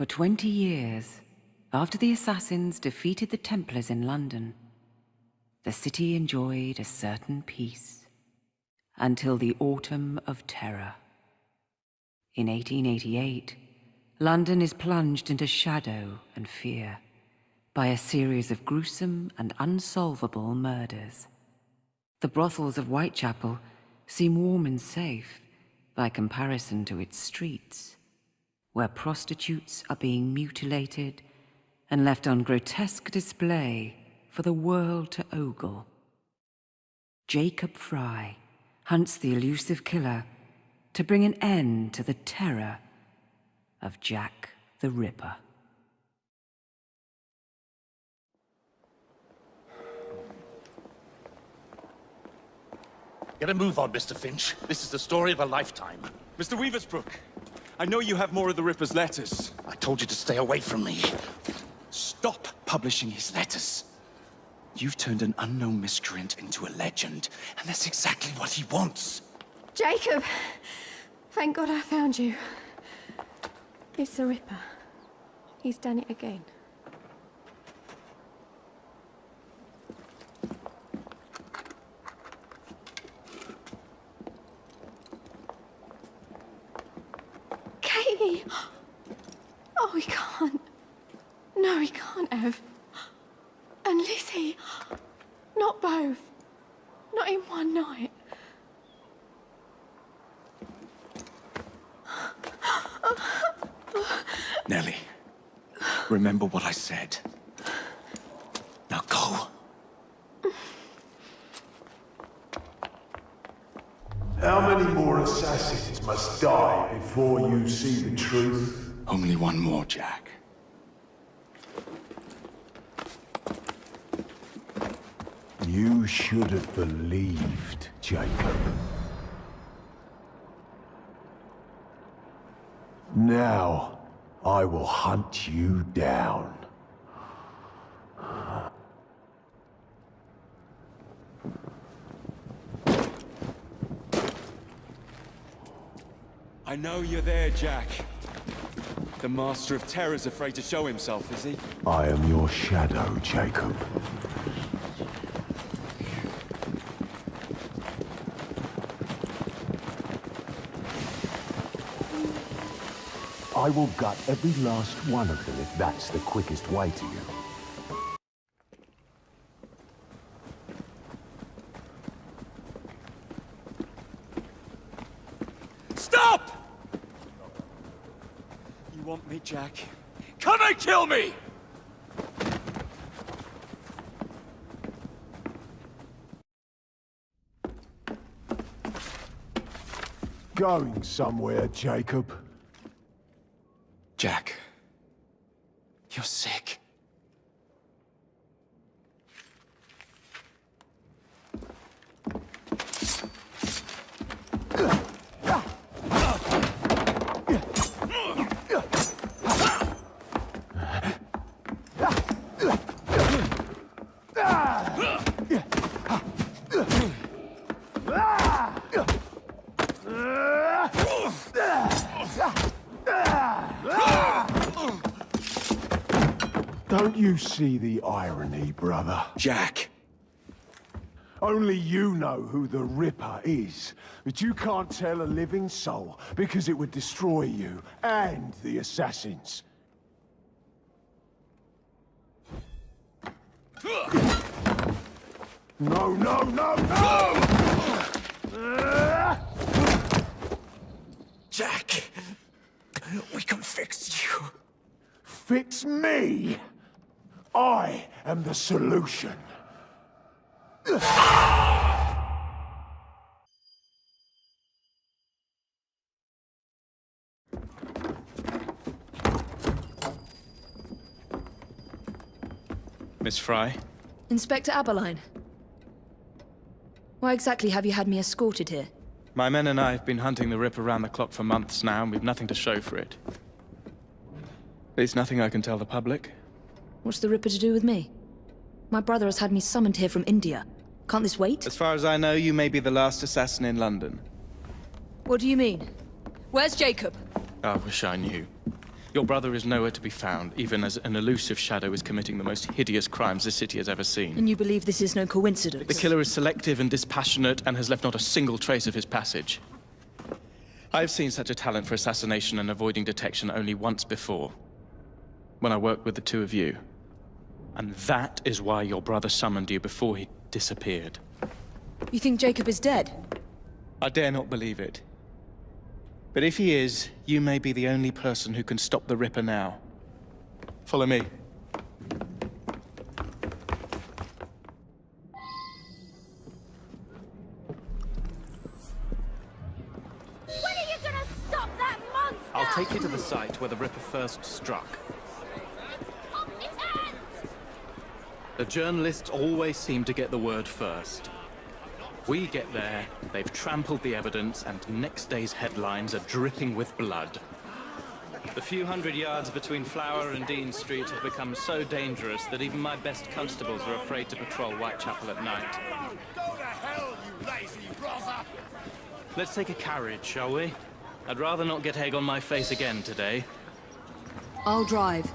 For 20 years, after the assassins defeated the Templars in London, the city enjoyed a certain peace until the Autumn of Terror. In 1888, London is plunged into shadow and fear by a series of gruesome and unsolvable murders. The brothels of Whitechapel seem warm and safe by comparison to its streets, where prostitutes are being mutilated and left on grotesque display for the world to ogle. Jacob Fry hunts the elusive killer to bring an end to the terror of Jack the Ripper. Get a move on, Mr. Finch. This is the story of a lifetime. Mr. Weaversbrook, I know you have more of the Ripper's letters. I told you to stay away from me. Stop publishing his letters. You've turned an unknown miscreant into a legend, and that's exactly what he wants. Jacob! Thank God I found you. It's the Ripper. He's done it again. Katie! Oh, he can't. No, he can't have. And Lizzie. Not both. Not in one night. Nellie, remember what I said. Now go. How many more assassins must die before you see the truth? Only one more, Jack. You should have believed, Jacob. Now, I will hunt you down. I know you're there, Jack. The Master of Terror's afraid to show himself, is he? I am your shadow, Jacob. I will gut every last one of them if that's the quickest way to you. Stop! You want me, Jack? Come and kill me! Going somewhere, Jacob? Jack, you're sick. Don't you see the irony, brother? Jack! Only you know who the Ripper is, but you can't tell a living soul because it would destroy you and the assassins. No, no, no, no! Jack! We can fix you. Fix me? I am the solution. Miss Fry? Inspector Aberline. Why exactly have you had me escorted here? My men and I have been hunting the Ripper around the clock for months now, and we've nothing to show for it. There's nothing I can tell the public. What's the Ripper to do with me? My brother has had me summoned here from India. Can't this wait? As far as I know, you may be the last assassin in London. What do you mean? Where's Jacob? I wish I knew. Your brother is nowhere to be found, even as an elusive shadow is committing the most hideous crimes this city has ever seen. And you believe this is no coincidence? The killer is selective and dispassionate and has left not a single trace of his passage. I've seen such a talent for assassination and avoiding detection only once before, when I worked with the two of you. And that is why your brother summoned you before he disappeared. You think Jacob is dead? I dare not believe it. But if he is, you may be the only person who can stop the Ripper now. Follow me. When are you gonna stop that monster? I'll take you to the site where the Ripper first struck. Off his hands! The journalists always seem to get the word first. We get there, they've trampled the evidence, and next day's headlines are dripping with blood. The few hundred yards between Flower and Dean Street have become so dangerous that even my best constables are afraid to patrol Whitechapel at night. Go to hell, you lazy brother! Let's take a carriage, shall we? I'd rather not get egg on my face again today. I'll drive.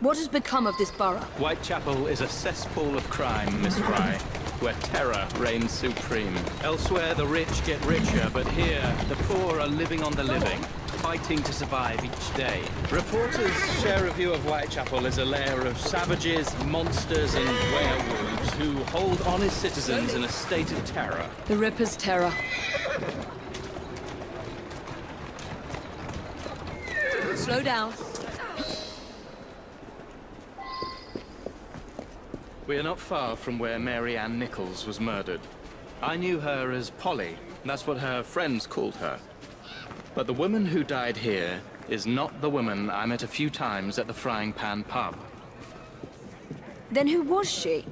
What has become of this borough? Whitechapel is a cesspool of crime, Miss Fry, where terror reigns supreme. Elsewhere, the rich get richer, but here, the poor are living on the living, fighting to survive each day. Reporters share a view of Whitechapel as a lair of savages, monsters, and werewolves who hold honest citizens in a state of terror. The Ripper's terror. Slow down. We are not far from where Mary Ann Nichols was murdered. I knew her as Polly. That's what her friends called her. But the woman who died here is not the woman I met a few times at the Frying Pan pub. Then who was she?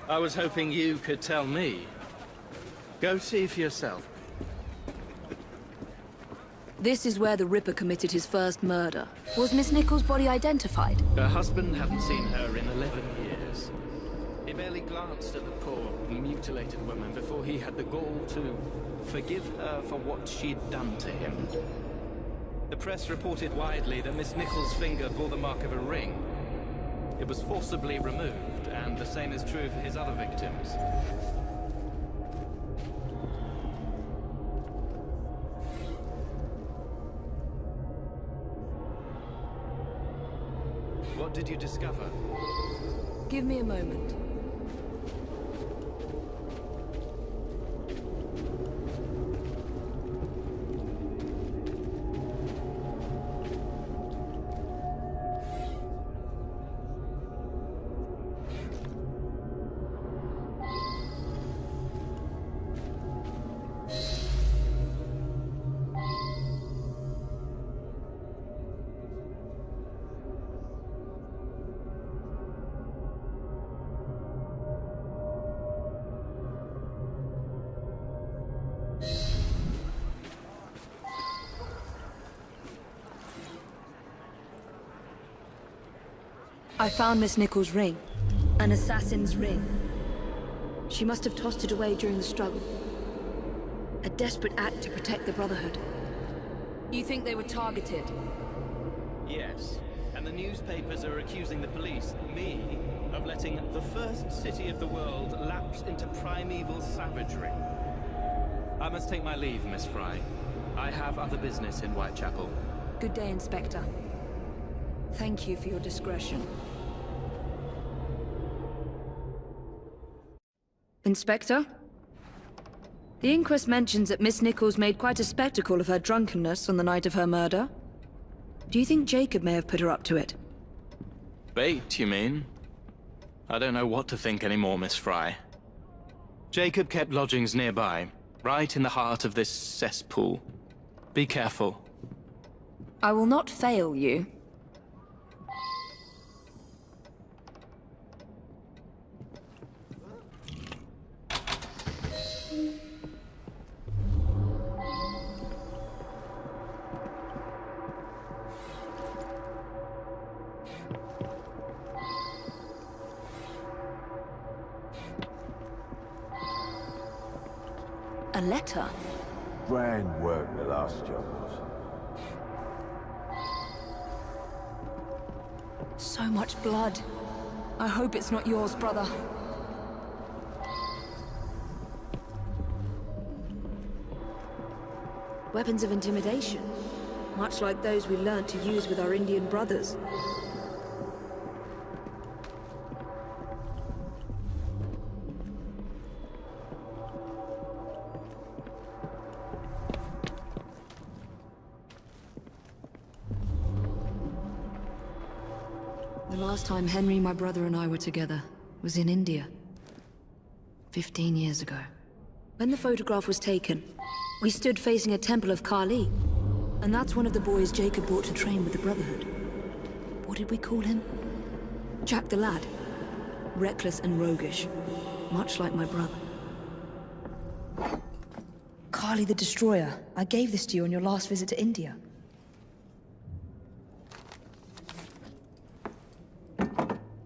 I was hoping you could tell me. Go see for yourself. This is where the Ripper committed his first murder. Was Miss Nichols' body identified? Her husband hadn't seen her in 11 years. He barely glanced at the poor, mutilated woman before he had the gall to forgive her for what she'd done to him. The press reported widely that Miss Nichols' finger bore the mark of a ring. It was forcibly removed, and the same is true for his other victims. What did you discover? Give me a moment. I found Miss Nichols' ring. An assassin's ring. She must have tossed it away during the struggle. A desperate act to protect the Brotherhood. You think they were targeted? Yes, and the newspapers are accusing the police, me, of letting the first city of the world lapse into primeval savagery. I must take my leave, Miss Fry. I have other business in Whitechapel. Good day, Inspector. Thank you for your discretion. Inspector? The inquest mentions that Miss Nichols made quite a spectacle of her drunkenness on the night of her murder. Do you think Jacob may have put her up to it? Bait, you mean? I don't know what to think anymore, Miss Fry. Jacob kept lodgings nearby, right in the heart of this cesspool. Be careful. I will not fail you. A letter? Grand work the last job was. So much blood. I hope it's not yours, brother. Weapons of intimidation. Much like those we learnt to use with our Indian brothers. The last time Henry, my brother, and I were together was in India. 15 years ago. When the photograph was taken, we stood facing a temple of Kali. And that's one of the boys Jacob brought to train with the Brotherhood. What did we call him? Jack the Lad. Reckless and roguish. Much like my brother. Kali the Destroyer. I gave this to you on your last visit to India.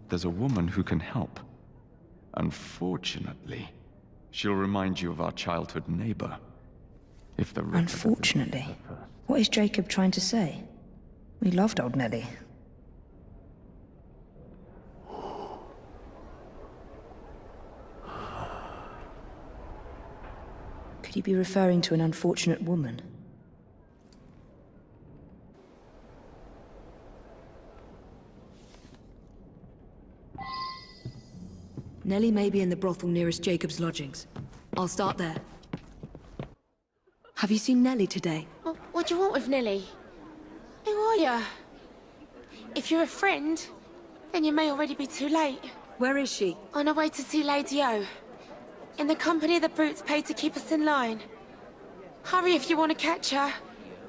There's a woman who can help. Unfortunately, she'll remind you of our childhood neighbor. If the Ripper Unfortunately? What is Jacob trying to say? We loved old Nellie. Could he be referring to an unfortunate woman? Nellie may be in the brothel nearest Jacob's lodgings. I'll start there. Have you seen Nellie today? What do you want with Nellie? Who are you? If you're a friend, then you may already be too late. Where is she? On her way to see Lady O. In the company of the brutes paid to keep us in line. Hurry if you want to catch her.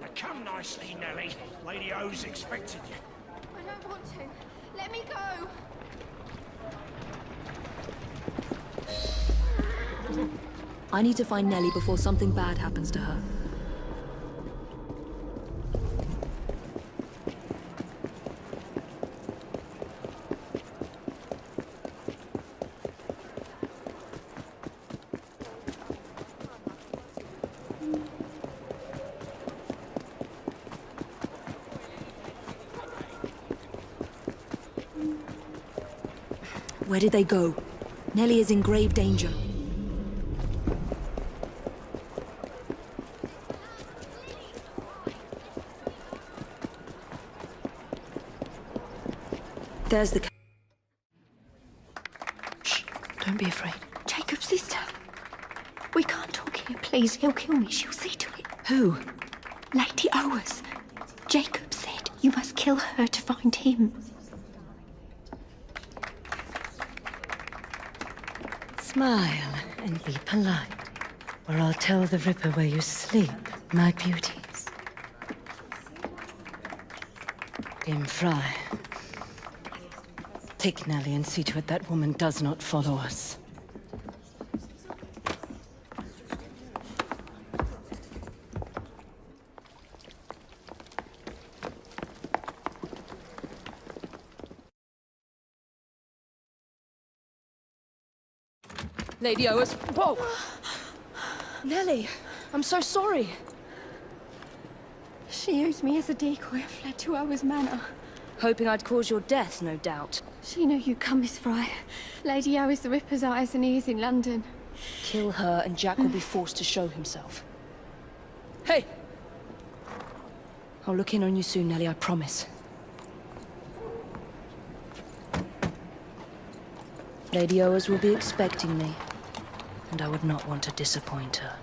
Now come nicely, Nellie. Lady O's expecting you. I don't want to. Let me go. I need to find Nellie before something bad happens to her. Where did they go? Nellie is in grave danger. There's the... Shh, don't be afraid. Jacob's sister. We can't talk here, please. He'll kill me. She'll see to it. Who? Lady Owers. Jacob said you must kill her to find him. Smile and be polite, or I'll tell the Ripper where you sleep, my beauties. Dame Fry. Take Nellie and see to it that woman does not follow us. Lady Owers... Whoa! Nellie, I'm so sorry. She used me as a decoy and fled to Owers Manor. Hoping I'd cause your death, no doubt. She knew you'd come, Miss Fry. Lady O is the Ripper's eyes and ears in London. Kill her and Jack will be forced to show himself. Hey! I'll look in on you soon, Nellie, I promise. Lady Owers will be expecting me, and I would not want to disappoint her.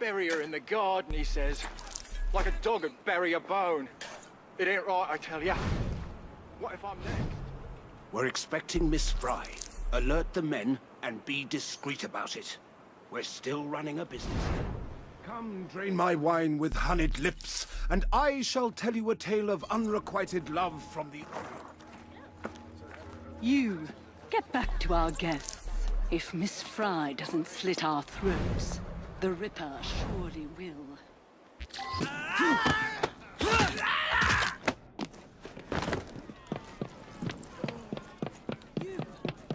bury her in the garden, he says. Like a dog would bury a bone. It ain't right, I tell ya. What if I'm next? We're expecting Miss Fry. Alert the men and be discreet about it. We're still running a business. Come, drain my wine with honeyed lips, and I shall tell you a tale of unrequited love from the... You, get back to our guests. If Miss Fry doesn't slit our throats, the Ripper surely will.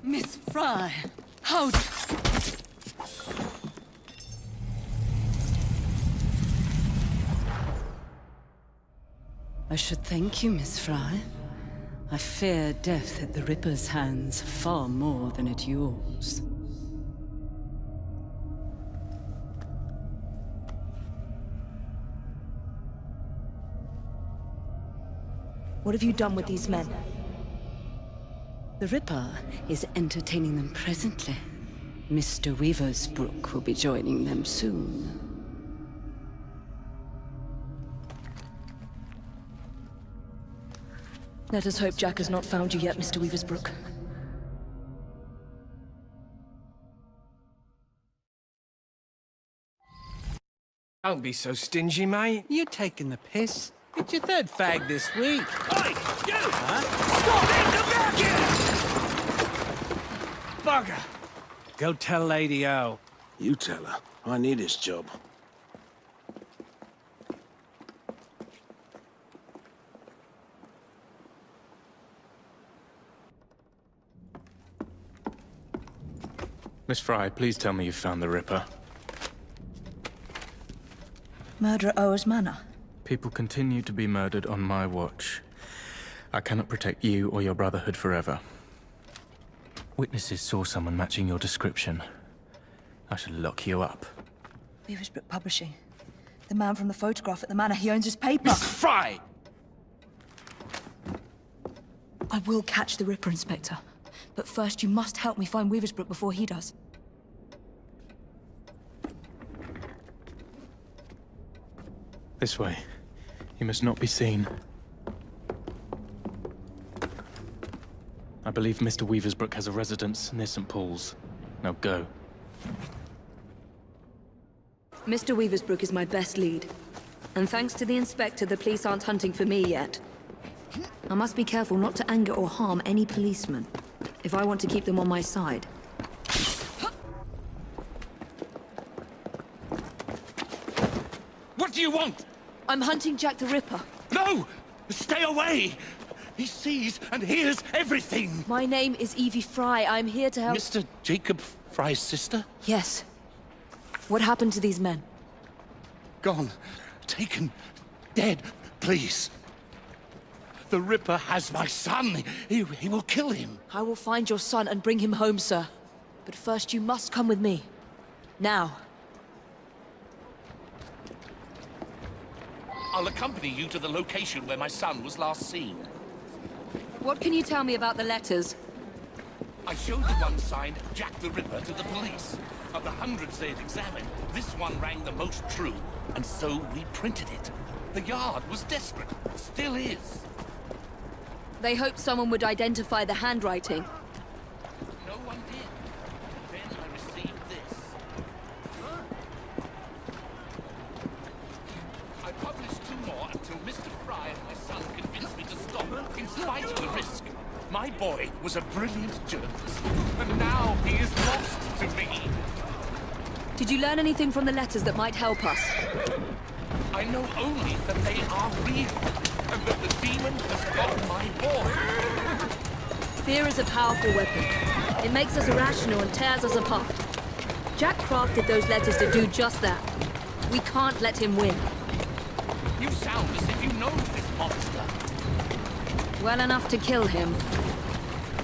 Miss Fry, how... I should thank you, Miss Fry. I fear death at the Ripper's hands far more than at yours. What have you done with these men? The Ripper is entertaining them presently. Mr. Weaversbrook will be joining them soon. Let us hope Jack has not found you yet, Mr. Weaversbrook. Don't be so stingy, mate. You're taking the piss. It's your third fag this week. Oi, you! Huh? Stop in the back! Bugger! Go tell Lady O. You tell her. I need his job. Miss Fry, please tell me you found the Ripper. Murder at Oa's Manor. People continue to be murdered on my watch. I cannot protect you or your Brotherhood forever. Witnesses saw someone matching your description. I shall lock you up. Weaversbrook Publishing. The man from the photograph at the manor, he owns his paper. Miss Fry! I will catch the Ripper, Inspector. But first, you must help me find Weaversbrook before he does. This way. You must not be seen. I believe Mr. Weaversbrook has a residence near St. Paul's. Now go. Mr. Weaversbrook is my best lead. And thanks to the Inspector, the police aren't hunting for me yet. I must be careful not to anger or harm any policeman, if I want to keep them on my side. What do you want? I'm hunting Jack the Ripper. No! Stay away! He sees and hears everything! My name is Evie Fry. I'm here to help... Mr. Jacob Fry's sister? Yes. What happened to these men? Gone. Taken. Dead. Please. The Ripper has my son. He will kill him. I will find your son and bring him home, sir. But first, you must come with me. Now. I'll accompany you to the location where my son was last seen. What can you tell me about the letters? I showed the one signed Jack the Ripper to the police. Of the hundreds they had examined, this one rang the most true, and so we printed it. The Yard was desperate. Still is. They hoped someone would identify the handwriting. No one did. Then I received this. I published 2 more until Mr. Fry and my son convinced me to stop, in spite of the risk. My boy was a brilliant journalist, and now he is lost to me. Did you learn anything from the letters that might help us? I know only that they are real, and that the demon has got my boy. Fear is a powerful weapon. It makes us irrational and tears us apart. Jack crafted those letters to do just that. We can't let him win. You sound as if you know this monster. Well enough to kill him.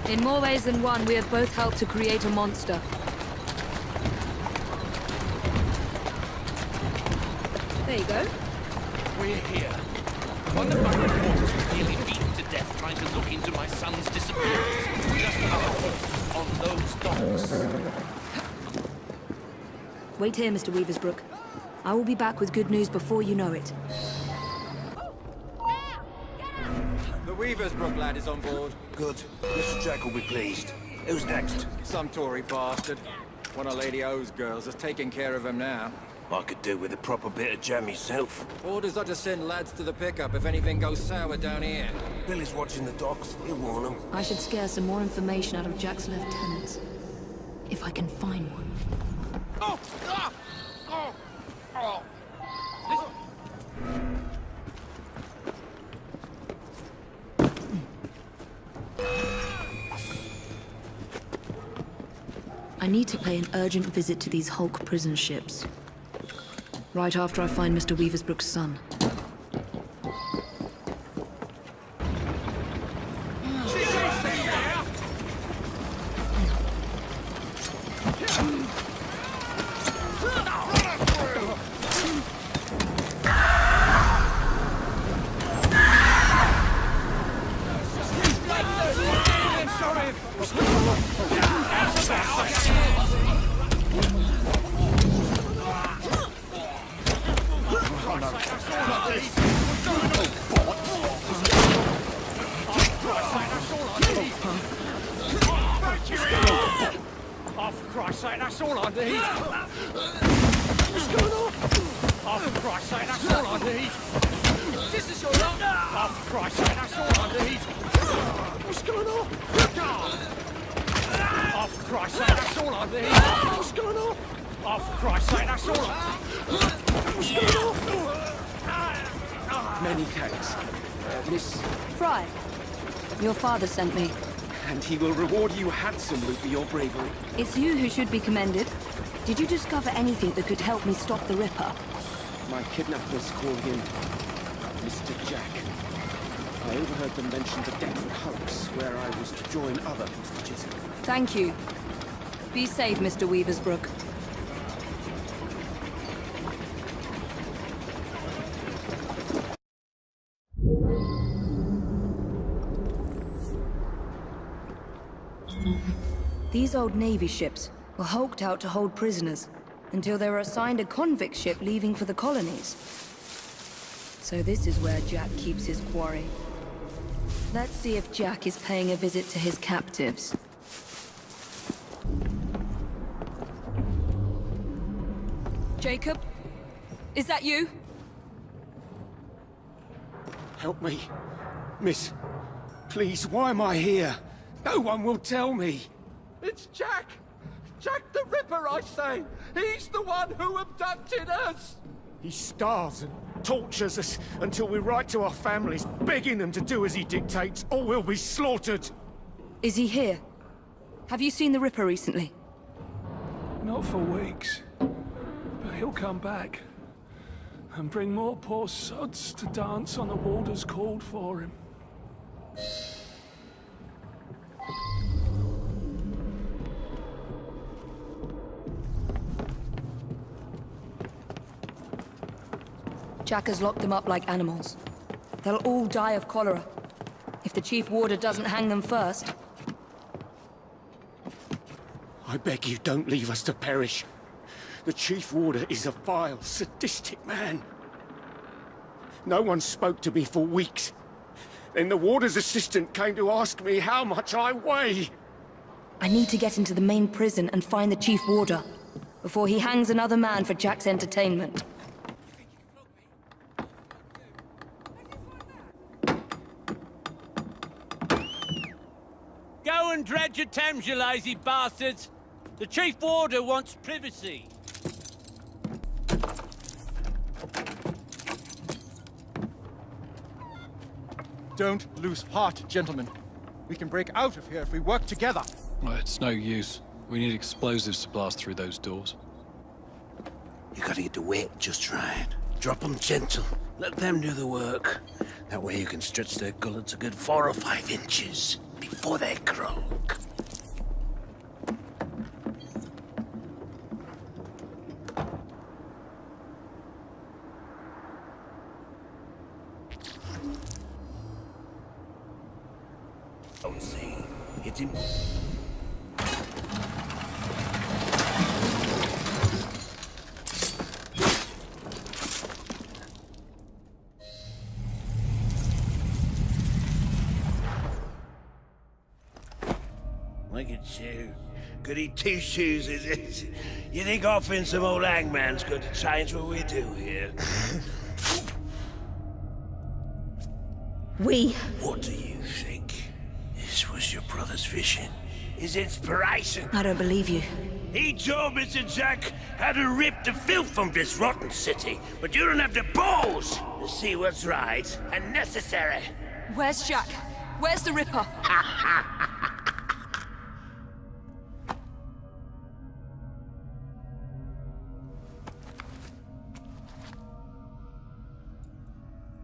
In more ways than one, we have both helped to create a monster. There you go. We're here. One of my reporters was nearly beaten to death trying to look into my son's disappearance. Just on those docks. Wait here, Mr. Weaversbrook. I will be back with good news before you know it. The Weaver's Brook lad is on board. Good. Mr. Jack will be pleased. Who's next? Some Tory bastard. One of Lady O's girls is taking care of him now. I could do with a proper bit of jam myself. Orders are to send lads to the pickup if anything goes sour down here. Billy's watching the docks. He'll warn them. I should scare some more information out of Jack's lieutenants. If I can find one. Oh! Ah! Oh! Oh! I need to pay an urgent visit to these Hulk prison ships. Right after I find Mr. Weaversbrook's son. Oh, for Christ's sake, that's all I need. What's going on? Oh, for Christ's sake, that's all I need. This is your lot. Oh, for Christ's sake, that's all I need. What's going on? Oh, for Christ's sake, that's all I need. What's going on? Oh, for Christ's sake, that's all I need. What's going on? Many thanks, Miss... Fry, your father sent me. And he will reward you handsomely for your bravery. It's you who should be commended. Did you discover anything that could help me stop the Ripper? My kidnappers call him Mr. Jack. I overheard them mention the Deptford Hulks, where I was to join other hostages. Thank you. Be safe, Mr. Weaversbrook. These old Navy ships were hulked out to hold prisoners until they were assigned a convict ship leaving for the colonies. So this is where Jack keeps his quarry. Let's see if Jack is paying a visit to his captives. Jacob? Is that you? Help me. Miss, please, why am I here? No one will tell me. It's Jack! Jack the Ripper, I say! He's the one who abducted us! He starves and tortures us until we write to our families, begging them to do as he dictates, or we'll be slaughtered. Is he here? Have you seen the Ripper recently? Not for weeks. But he'll come back. And bring more poor sods to dance on the waters called for him. Jack has locked them up like animals. They'll all die of cholera. If the Chief Warder doesn't hang them first. I beg you, don't leave us to perish. The Chief Warder is a vile, sadistic man. No one spoke to me for weeks. Then the Warder's assistant came to ask me how much I weigh. I need to get into the main prison and find the Chief Warder before he hangs another man for Jack's entertainment. Go and dredge your Thames, you lazy bastards! The Chief Warder wants privacy. Don't lose heart, gentlemen. We can break out of here if we work together. Well, it's no use. We need explosives to blast through those doors. You gotta get the weight just right. Drop them gentle. Let them do the work. That way you can stretch their gullets a good 4 or 5 inches before they croak. Don't see. Hit him. Look at you. Goody two-shoes, is it? You think offering some old hangman's going to change what we do here? What do you think? This was your brother's vision? His inspiration? I don't believe you. He told Mr. Jack how to rip the filth from this rotten city, but you don't have the balls to see what's right and necessary. Where's Jack? Where's the Ripper?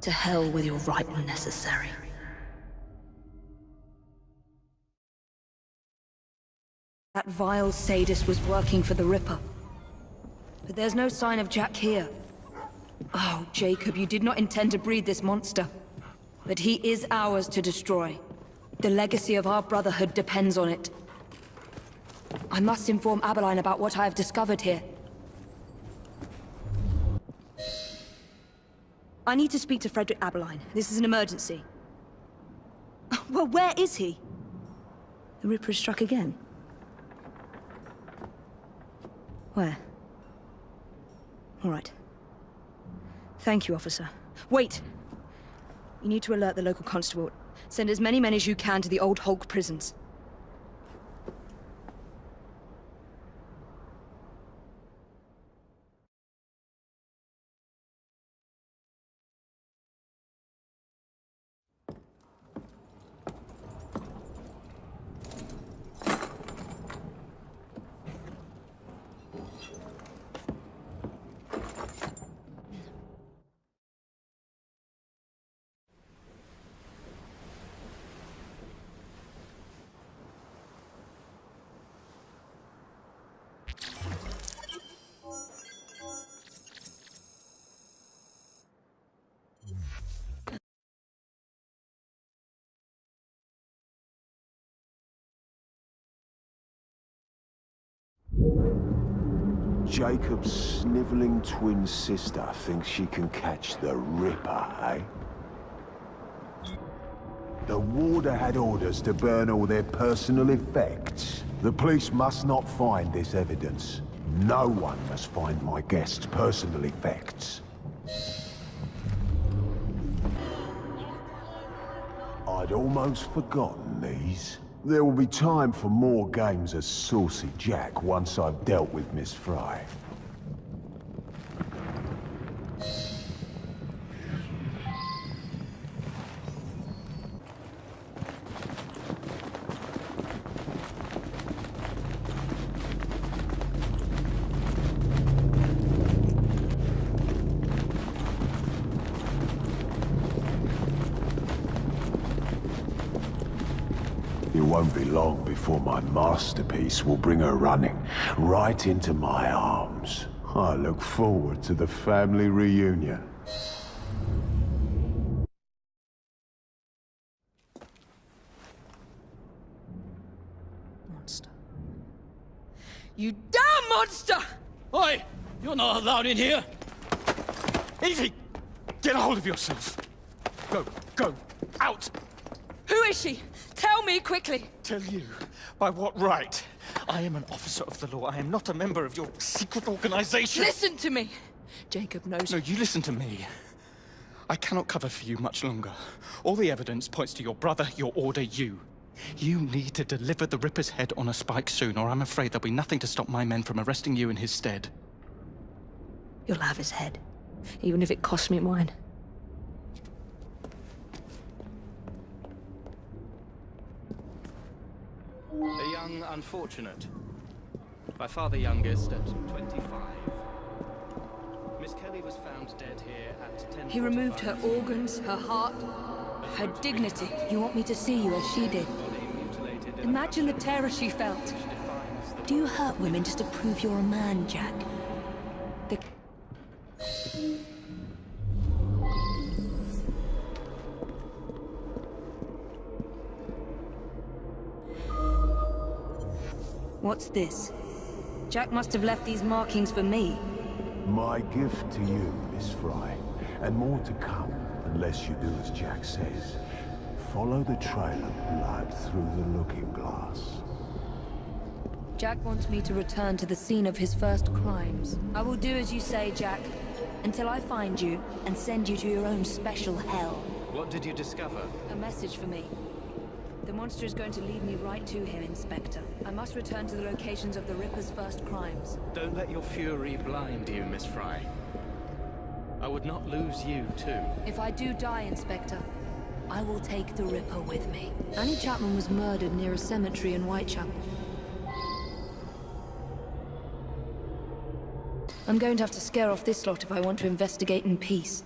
To hell with your right and necessary. That vile sadist was working for the Ripper. But there's no sign of Jack here. Oh, Jacob, you did not intend to breed this monster. But he is ours to destroy. The legacy of our brotherhood depends on it. I must inform Abeline about what I have discovered here. I need to speak to Frederick Abeline. This is an emergency. Well, where is he? The Ripper has struck again. Where? All right. Thank you, officer. Wait! You need to alert the local constable. Send as many men as you can to the old Hulk prisons. Jacob's sniveling twin sister thinks she can catch the Ripper, eh? The warder had orders to burn all their personal effects. The police must not find this evidence. No one must find my guest's personal effects. I'd almost forgotten these. There will be time for more games as Saucy Jack once I've dealt with Miss Fry. It won't be long before my masterpiece will bring her running right into my arms. I look forward to the family reunion. Monster. You damn monster! Oi! You're not allowed in here! Evie! Get a hold of yourself! Go! Out! Who is she? Tell me quickly! Tell you? By what right? I am an officer of the law. I am not a member of your secret organization. Listen to me! Jacob knows... No, you listen to me. I cannot cover for you much longer. All the evidence points to your brother, your order, you. You need to deliver the Ripper's head on a spike soon, or I'm afraid there'll be nothing to stop my men from arresting you in his stead. You'll have his head, even if it costs me mine. A young unfortunate. By far the youngest at 25. Miss Kelly was found dead here at 10. He removed her organs, her heart, her dignity. You want me to see you as she did? Imagine the terror she felt. Do you hurt women just to prove you're a man, Jack? What's this? Jack must have left these markings for me. My gift to you, Miss Fry. And more to come, unless you do as Jack says. Follow the trail of blood through the looking glass. Jack wants me to return to the scene of his first crimes. I will do as you say, Jack, until I find you and send you to your own special hell. What did you discover? A message for me. The monster is going to lead me right to him, Inspector. I must return to the locations of the Ripper's first crimes. Don't let your fury blind you, Miss Fry. I would not lose you, too. If I do die, Inspector, I will take the Ripper with me. Annie Chapman was murdered near a cemetery in Whitechapel. I'm going to have to scare off this lot if I want to investigate in peace.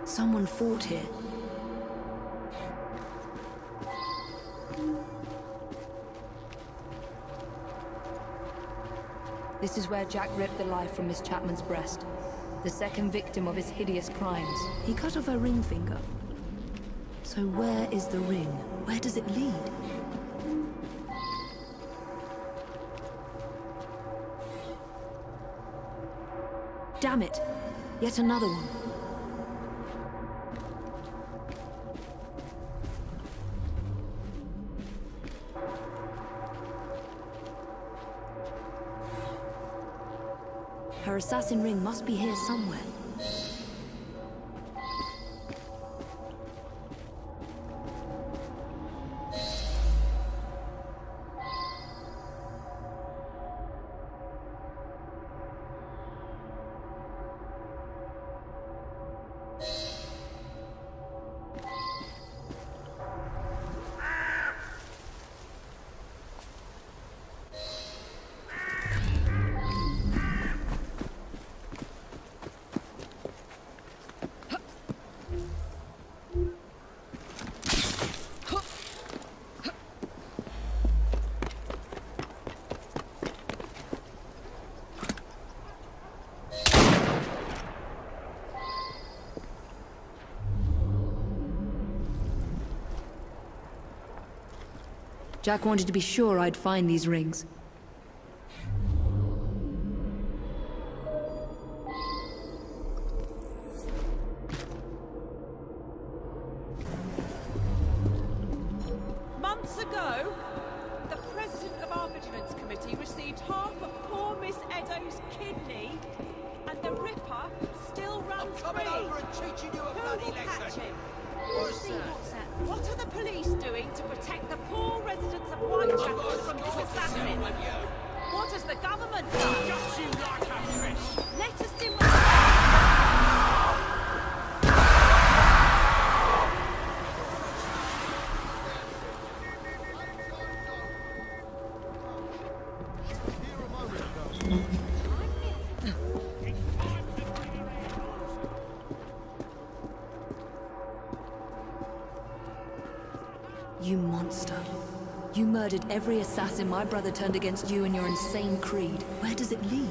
Someone fought here. This is where Jack ripped the life from Miss Chapman's breast. The second victim of his hideous crimes. He cut off her ring finger. So where is the ring? Where does it lead? Damn it! Yet another one. Her assassin ring must be here somewhere. Jack wanted to be sure I'd find these rings. Months ago, the president of our Vigilance Committee received half of poor Miss Edo's kidney, and the Ripper still runs free. Over and teaching you a bloody Who will lesson. catch him? What's that? What are the police doing to protect the poor residents of Whitechapel from this assassin? What has the government done? Just you like a fish. Let us do. You monster. You murdered every assassin my brother turned against you and your insane creed. Where does it lead?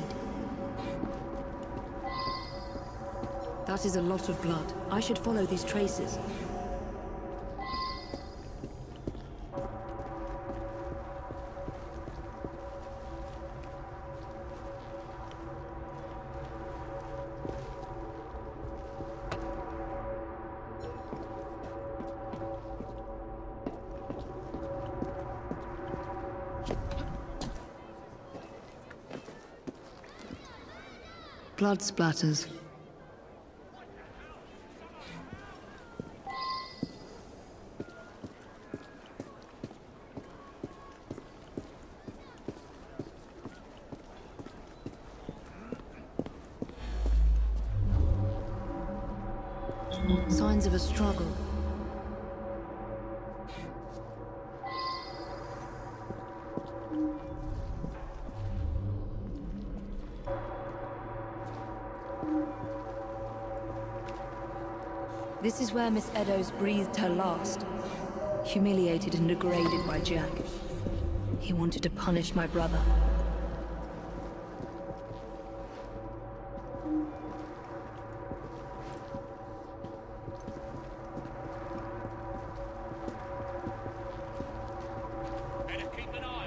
That is a lot of blood. I should follow these traces. Blood splatters. Signs of a struggle. This is where Miss Edo's breathed her last. Humiliated and degraded by Jack. He wanted to punish my brother.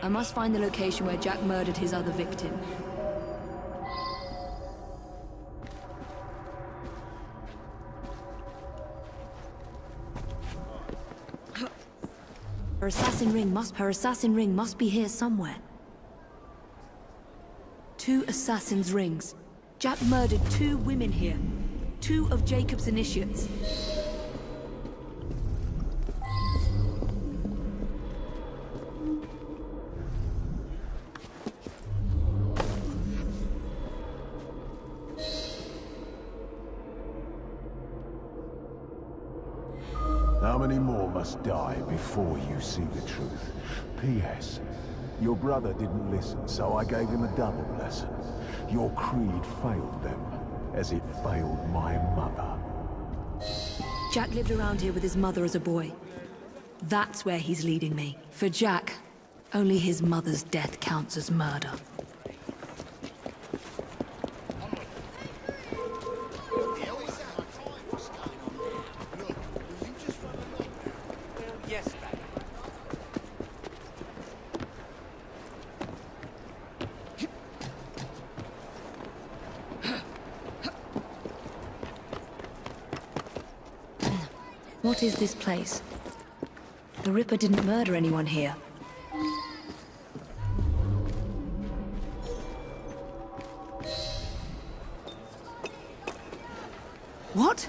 I must find the location where Jack murdered his other victim. Her assassin ring must be here somewhere. 2 assassin's rings. Jack murdered 2 women here. 2 of Jacob's initiates. How many more must die before you see the truth? P.S. Your brother didn't listen, so I gave him a double lesson. Your creed failed them, as it failed my mother. Jack lived around here with his mother as a boy. That's where he's leading me. For Jack, only his mother's death counts as murder. What is this place? The Ripper didn't murder anyone here. What?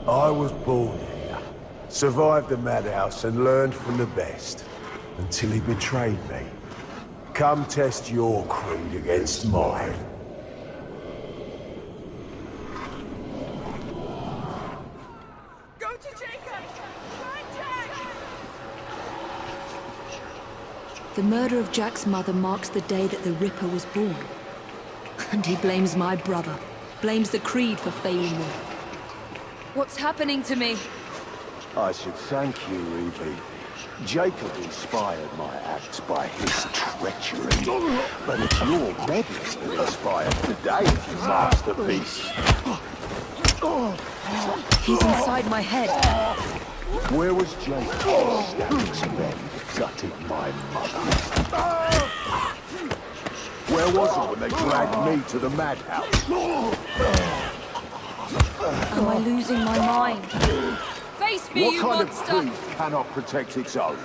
I was born here, survived the madhouse and learned from the best, until he betrayed me. Come test your creed against mine. Go to Jacob! Find Jack! The murder of Jack's mother marks the day that the Ripper was born. And he blames my brother. Blames the creed for failing me. What's happening to me? I should thank you, Evie. Jacob inspired my acts by his treachery. But it's your meddling that inspired today's masterpiece. He's inside my head. Where was Jacob? Stabbing's men gutted my mother. Where was he when they dragged me to the madhouse? Am I losing my mind? Face me, you what monster! kind of creed cannot protect its own?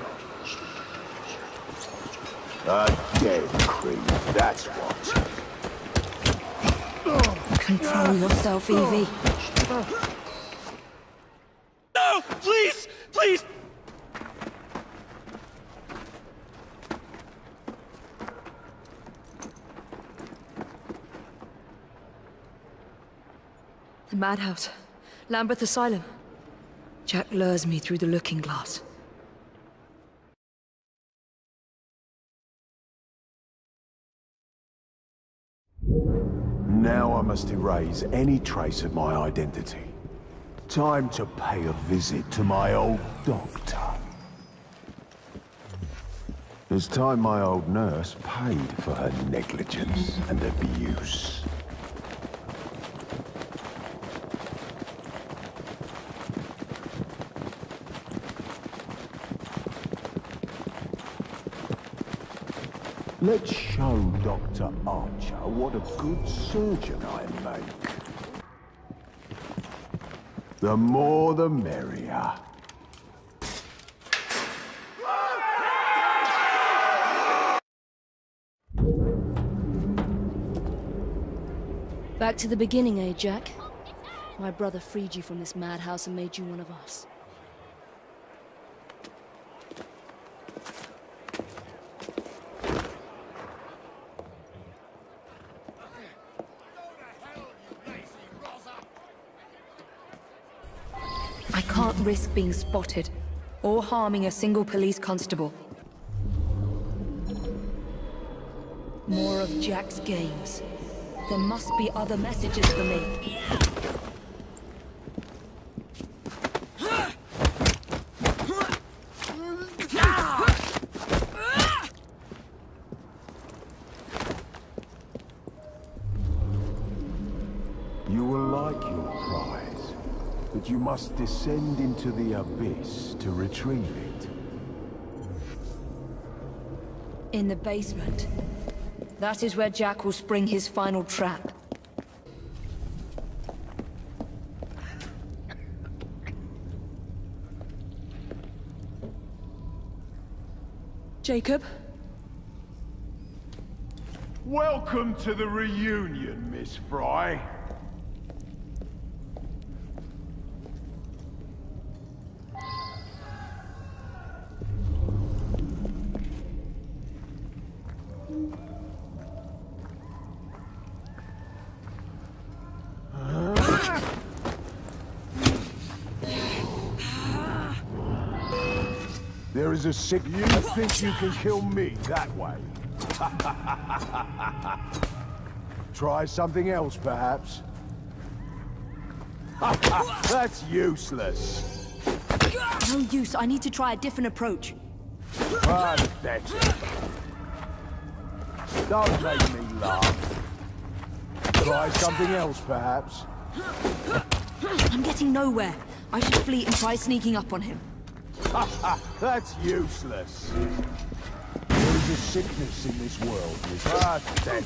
A dead creed, that's what. Control yourself, Evie. No! Please! Please! The madhouse. Lambeth Asylum. Jack lures me through the looking glass. Now I must erase any trace of my identity. Time to pay a visit to my old doctor. It's time my old nurse paid for her negligence and abuse. Let's show Dr. Archer what a good surgeon I make. The more the merrier. Back to the beginning, eh, Jack? My brother freed you from this madhouse and made you one of us. I can't risk being spotted, or harming a single police constable. More of Jack's games. There must be other messages for me. but you must descend into the abyss to retrieve it. In the basement. That is where Jack will spring his final trap. Jacob? Welcome to the reunion, Miss Fry. There is a sick... You think you can kill me that way? Try something else, perhaps? That's useless. No use. I need to try a different approach. Pathetic. Don't make me laugh. Try something else, perhaps? I'm getting nowhere. I should flee and try sneaking up on him. That's useless. There is a sickness in this world, Miss Pathetic.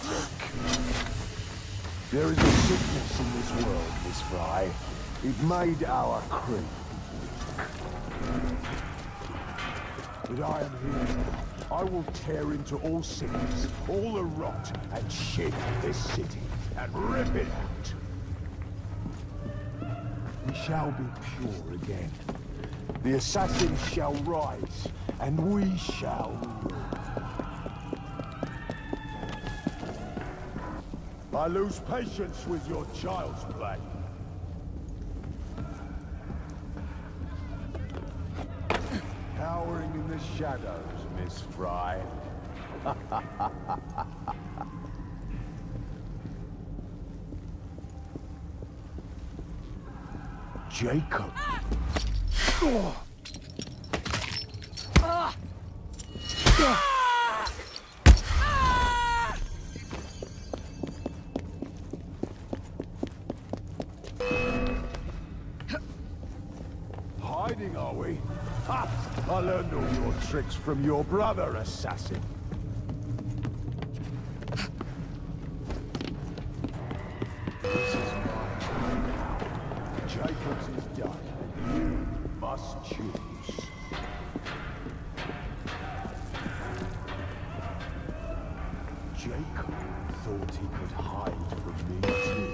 There is a sickness in this world, Miss Fry. It made our crew. But I am here now. I will tear into all sickness, all the rot, and shake this city, and rip it out. We shall be pure again. The assassins shall rise, and we shall rule. I lose patience with your child's play. Cowering in the shadows, Miss Fry. Jacob. Hiding, are we? Ha! I learned all your tricks from your brother, assassin. This is my time now. Jacob's is done, and you must choose. Jacob thought he could hide from me too.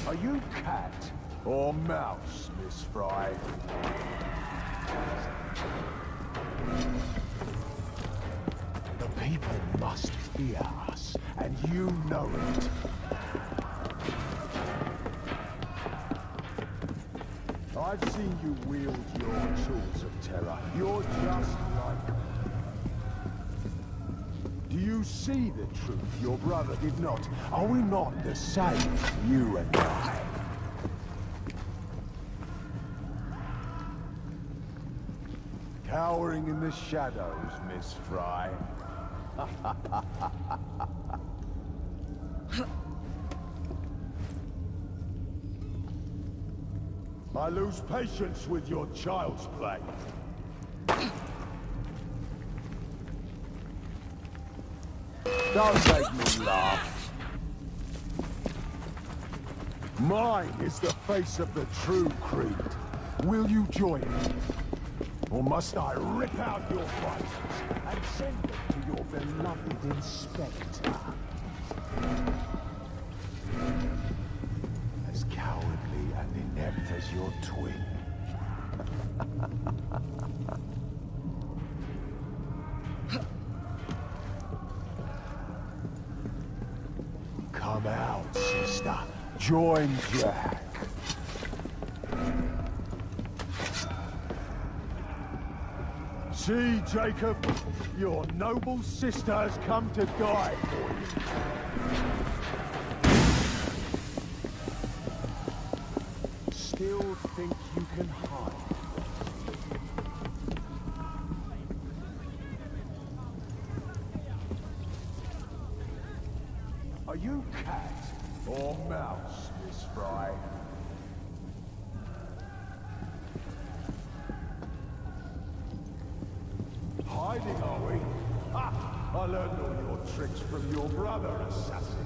Are you cat or mouse, Miss Fry? The people must fear us, and you know it. I've seen you wield your tools of terror. You're just like them. Do you see the truth your brother did not? Are we not the same, you and I? Cowering in the shadows, Miss Fry. I lose patience with your child's play. Don't make me laugh. Mine is the face of the true creed. Will you join me? Or must I rip out your vitals and send them to your beloved Inspector? As cowardly and inept as your twin. Come out, sister. Join Jack. See, Jacob? Your noble sister has come to die for you. Still think you can hide? hiding, are we? Ha! I learned all your tricks from your brother, assassin.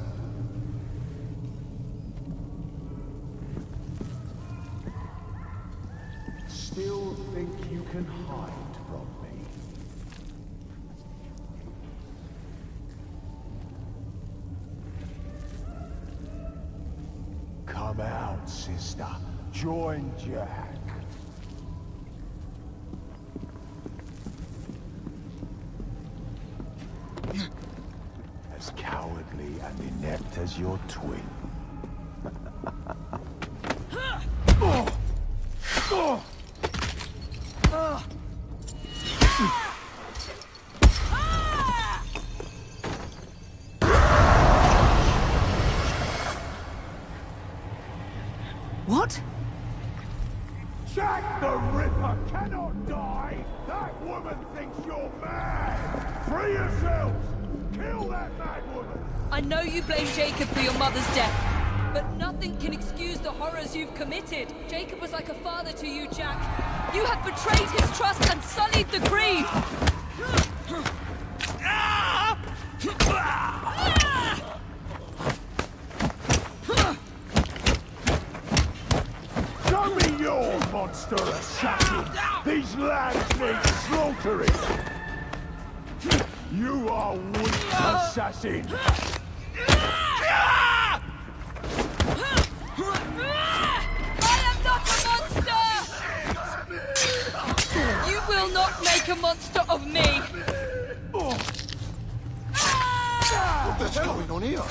Still think you can hide from me? Come out, sister. Join Jack. As cowardly and inept as your twin. What? Jack the Ripper cannot die! That woman thinks you're mad! Free yourselves! Kill that mad woman! I know you blame Jacob for your mother's death, but nothing can excuse the horrors you've committed. Jacob was like a father to you, Jack. You have betrayed his trust and sullied the Creed! Show me your monster assassin! These lads need slaughtering! You are weak, assassin! I am not a monster! You will not make a monster of me! What the hell is going on here?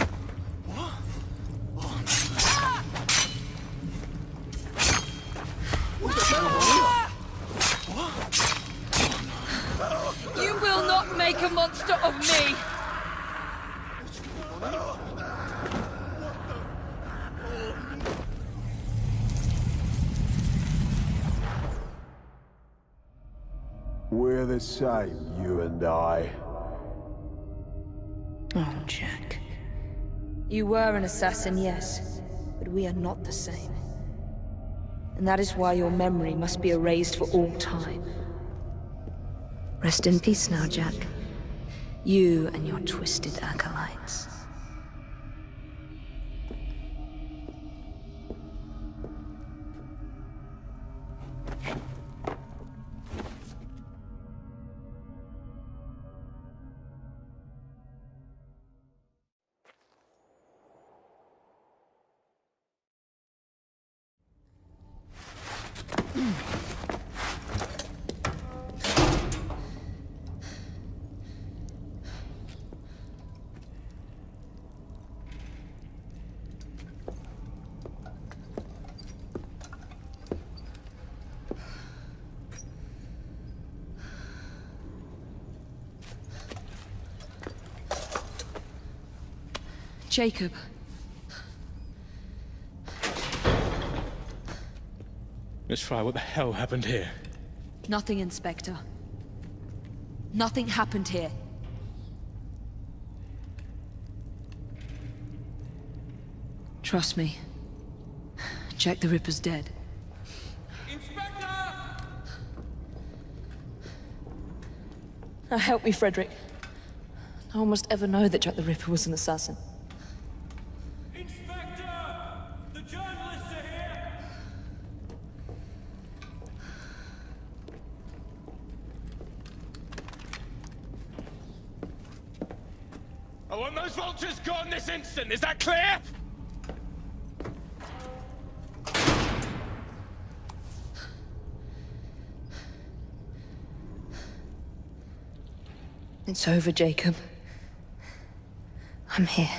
You will not make a monster of me! We're the same, you and I. Oh, Jack. You were an assassin, yes, but we are not the same. And that is why your memory must be erased for all time. Rest in peace now, Jack. You and your twisted acolytes. Jacob. Miss Fry, what the hell happened here? Nothing, Inspector. Nothing happened here. Trust me. Jack the Ripper's dead. Now help me, Frederick. No one must ever know that Jack the Ripper was an assassin. I want those vultures gone this instant, is that clear? It's over, Jacob. I'm here.